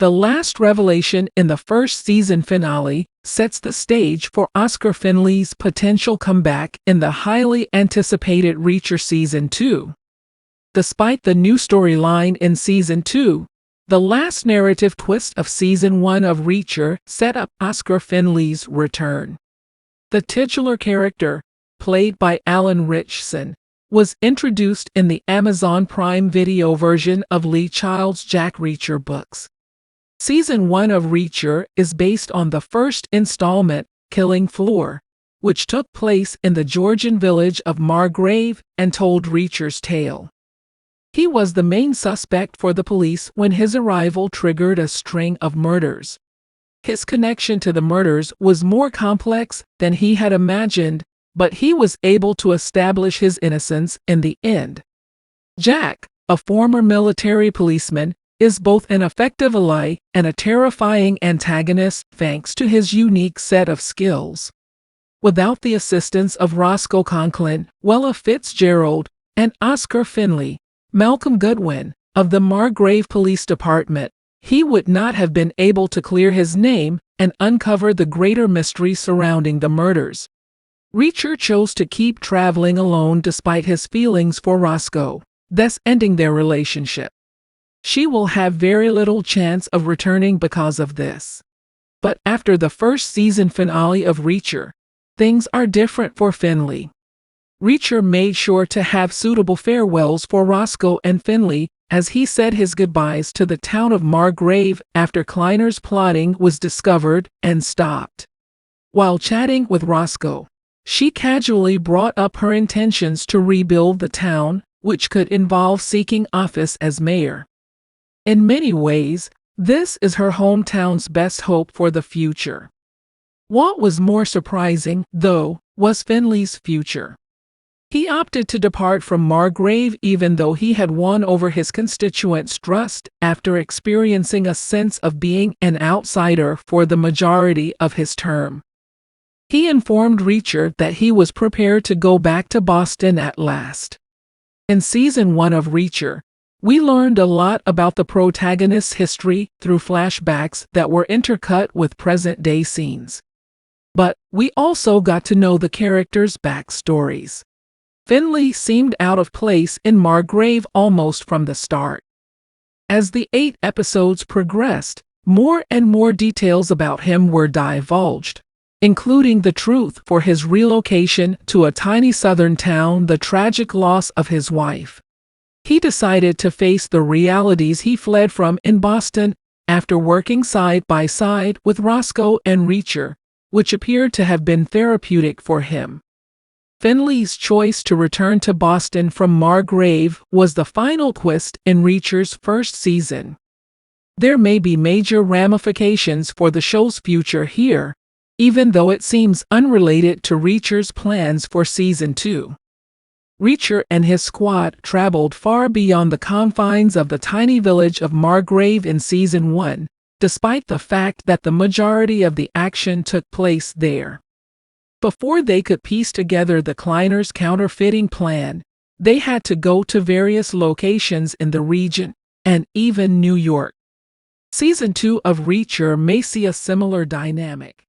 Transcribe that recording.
The last revelation in the first season finale sets the stage for Oscar Finlay's potential comeback in the highly anticipated Reacher Season 2. Despite the new storyline in Season 2, the last narrative twist of Season 1 of Reacher set up Oscar Finlay's return. The titular character, played by Alan Ritchson, was introduced in the Amazon Prime Video version of Lee Child's Jack Reacher books. Season 1 of Reacher is based on the first installment, Killing Floor, which took place in the Georgian village of Margrave and told Reacher's tale. He was the main suspect for the police when his arrival triggered a string of murders. His connection to the murders was more complex than he had imagined, but he was able to establish his innocence in the end. Jack, a former military policeman, is both an effective ally and a terrifying antagonist thanks to his unique set of skills. Without the assistance of Roscoe Conklin, Wella Fitzgerald, and Oscar Finlay, Malcolm Goodwin, of the Margrave Police Department, he would not have been able to clear his name and uncover the greater mystery surrounding the murders. Reacher chose to keep traveling alone despite his feelings for Roscoe, thus ending their relationship. She will have very little chance of returning because of this. But after the first season finale of Reacher, things are different for Finlay. Reacher made sure to have suitable farewells for Roscoe and Finlay as he said his goodbyes to the town of Margrave after Kleiner's plotting was discovered and stopped. While chatting with Roscoe, she casually brought up her intentions to rebuild the town, which could involve seeking office as mayor. In many ways, this is her hometown's best hope for the future. What was more surprising, though, was Finlay's future. He opted to depart from Margrave even though he had won over his constituents' trust after experiencing a sense of being an outsider for the majority of his term. He informed Reacher that he was prepared to go back to Boston at last. In Season 1 of Reacher, we learned a lot about the protagonist's history through flashbacks that were intercut with present-day scenes. But we also got to know the characters' backstories. Finlay seemed out of place in Margrave almost from the start. As the 8 episodes progressed, more and more details about him were divulged, including the truth for his relocation to a tiny southern town, the tragic loss of his wife. He decided to face the realities he fled from in Boston after working side by side with Roscoe and Reacher, which appeared to have been therapeutic for him. Finlay's choice to return to Boston from Margrave was the final twist in Reacher's first season. There may be major ramifications for the show's future here, even though it seems unrelated to Reacher's plans for Season 2. Reacher and his squad traveled far beyond the confines of the tiny village of Margrave in Season 1, despite the fact that the majority of the action took place there. Before they could piece together the Kleiners' counterfeiting plan, they had to go to various locations in the region, and even New York. Season 2 of Reacher may see a similar dynamic.